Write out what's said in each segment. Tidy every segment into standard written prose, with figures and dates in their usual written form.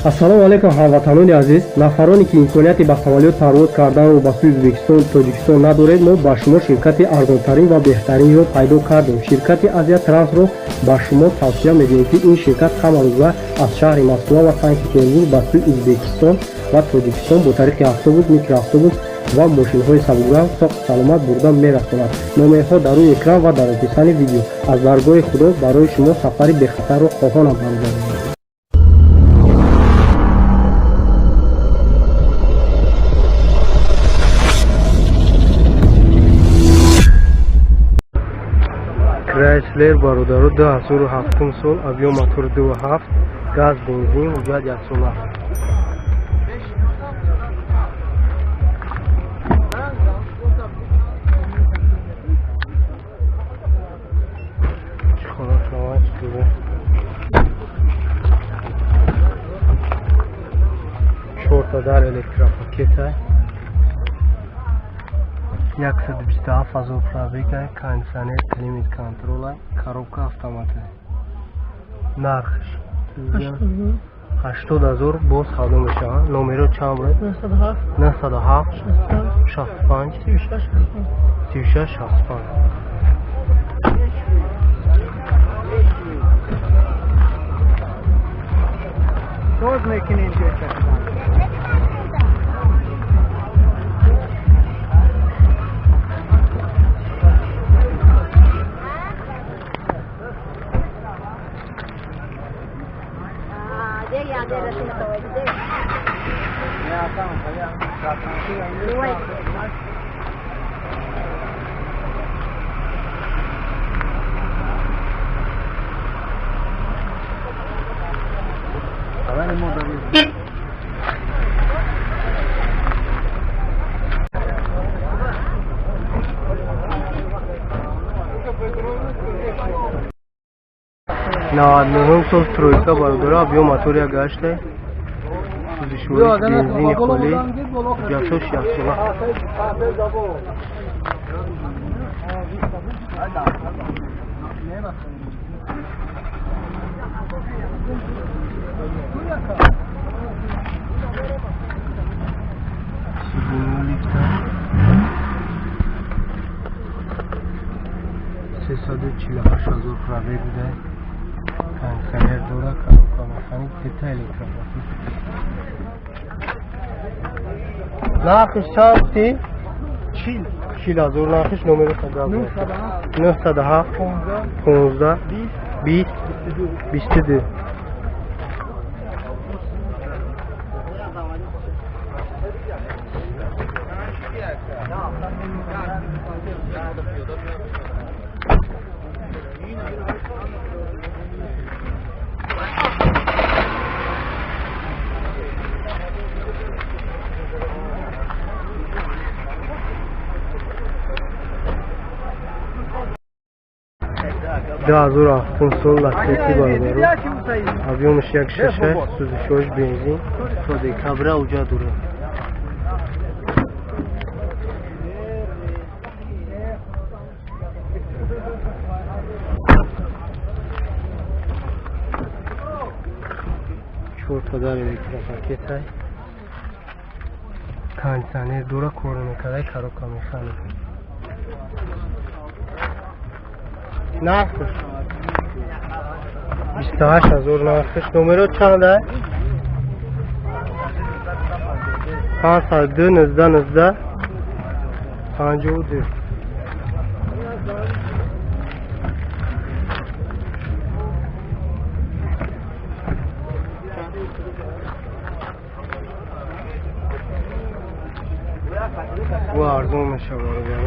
ассалому алайкум ҳамватанони азиз. Нафароне ки имконияти ба самолёт парвоз карданро ба сӯи Ӯзбекистон, Тоҷикистон надоред, мо ба шумо ширкати арзонтарин ва беҳтаринро пайдо кардем. Ширкати Азия Трансро ба шумо тавсия медиҳем, ки ин ширкат ҳама рӯза аз шаҳри Москва ва Санкт-Петербург ба сӯи Ӯзбекистон ва Тоҷикистон бо тариқи автобус, микроавтобус ва мошинҳои сабукрав соҳ саломат бурда мерасонад. номерҳо дар рӯи экран ва дар описани видео. аз даргоҳи худо барои шумо сафари бехатарро хоҳонам баргардонам. Chrysler бародаро 2007 сол, объем мотор 2.7, газ, бензин, ҳуҷҷат 1 сола. Чортадар электропакет ай. 127 фазо пробега, кондиционер, климат контрол, коробка автомати. Нархш 80000 боз ҳавло мешавад. Номеро чанд бурад? 97 65 36 65. Toz mekinin göçer. نود سال ترویکا برداره объем мотор 1.8 сӯзишворӣ бензини холӣ ҷашош 1 сола. $348,000 пробег буда. Кондиционер дора, коробка механик, сета электропакет. Нархш чанд гуфтӣ? 40,000 нархш. номеро садо 907 15 20 22. сол латсети бародаро, объемш 1.6, сӯзишвориш бензин, то декабра уҷа дура. чортадар электропакет ай. кондиционер дора, кор мекард, коробка механик. нархш 28000 нархш. номеро чанд ай? 502 19 52. و ارزون میشه برای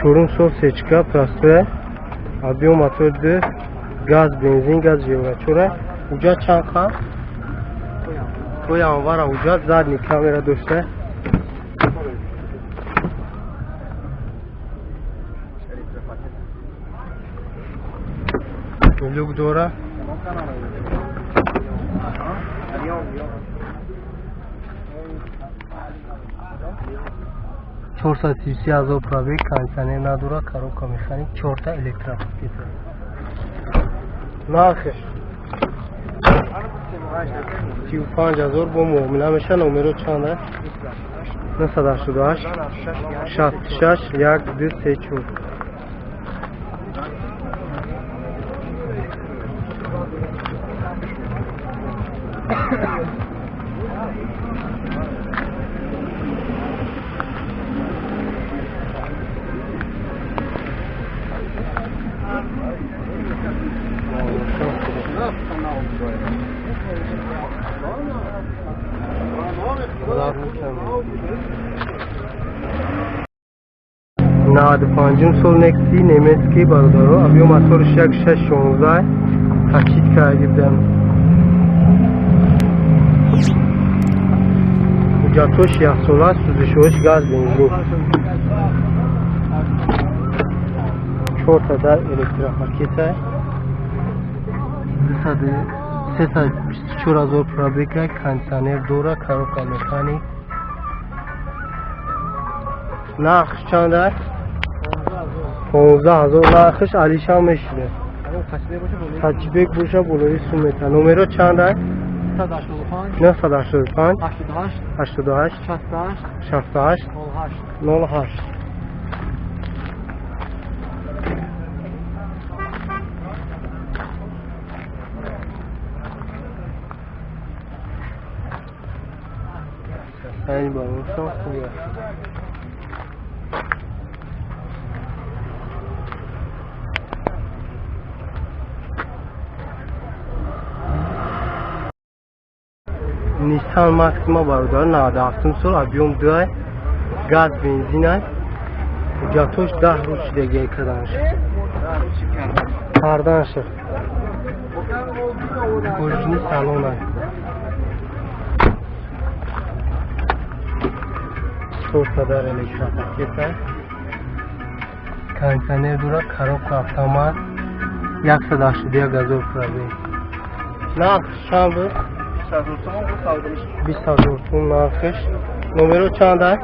چورم سال سچکا پلاستر объем мотор 2 газ бензин газ ҷеврачора уҷа чанд хам тои анвара уҷа задни камера дошта люк дора 433,000 пробег, кондиционер надора, коробка механик, 4 та электропакет. Нархш 35,000 бо муомила меша. Номеро чанд аст? 988 66 1234. نود پنجم سال نکسی نمیسکی برادرو ابیو مسارش 1616 تشکیل کردیم. جاتوش یک ساله سوزشوش گاز بنزین 4 تا در الکتروپاکت 324,000 پرابیک کاندیشنر داره، коробка مکانیک. نرخش چند است؟ 15,000 نرخش علیشان میشه. تچبیک باشه بلوی سومتا. نمره چند است؟ 985 88 68 08. این با اون خوبه. نیسان ماکسیما برادر 97 سال ابیوم 2 گاز بنزین است. جاتوش 10 روز دیگه کردنش. کردنش. اورجینال سالون است. 4 تا در الکتروپاکت است. کاندیشنر داره، коробка автомат 181,000 пробег. نرخش چند بود؟ 20,000 تومان نرخش. نمره چند است؟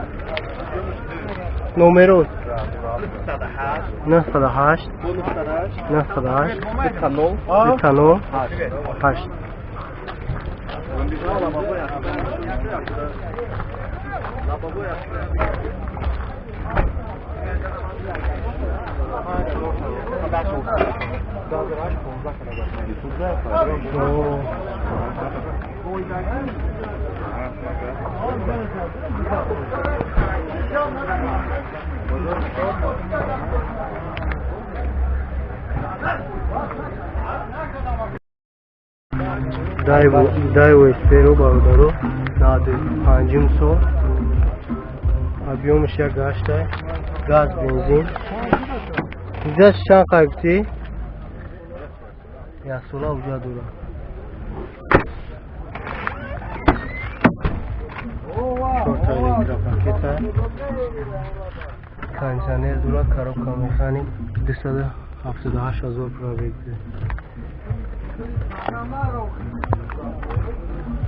نمره 908 8. دایو اسپیرو برادرو 95 سال ابیومش یک گشت است. گاز بنزین اینجاش چند قیمتی؟ یک ساله اونجا داره. چهار تا الکتروپاکت است. کاندیشنر داره، коробка مکانیک 278,000 پرابیگ.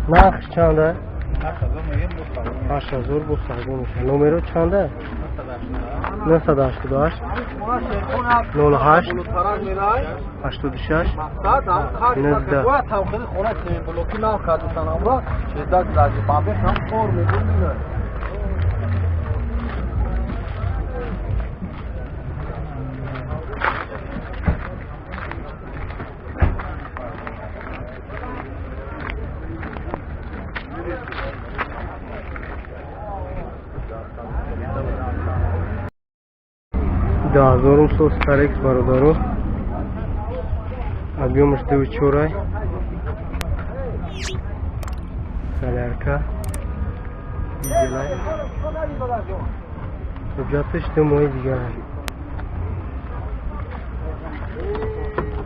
نرخش چند است؟ 8,000 با سرگو میشه. نمره چند است؟ 988 08 86 19. دازورم سو ستارکس برادرو объемش 2,4 солярка дизель хужатыш мой дигар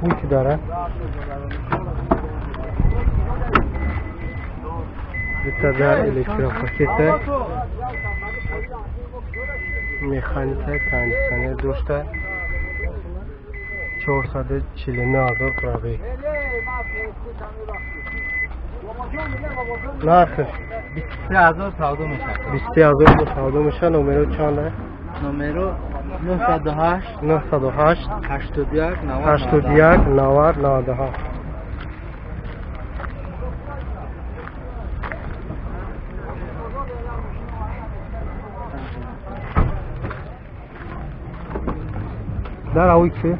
путь дара детадар электропакета механика кондиционер дошта 449,000 пробег. نرخش 23000 سودا میشه. 23000 سودا میشه. نمره چنده؟ نمرو 908 908 81 81 90 97. در اوی چه؟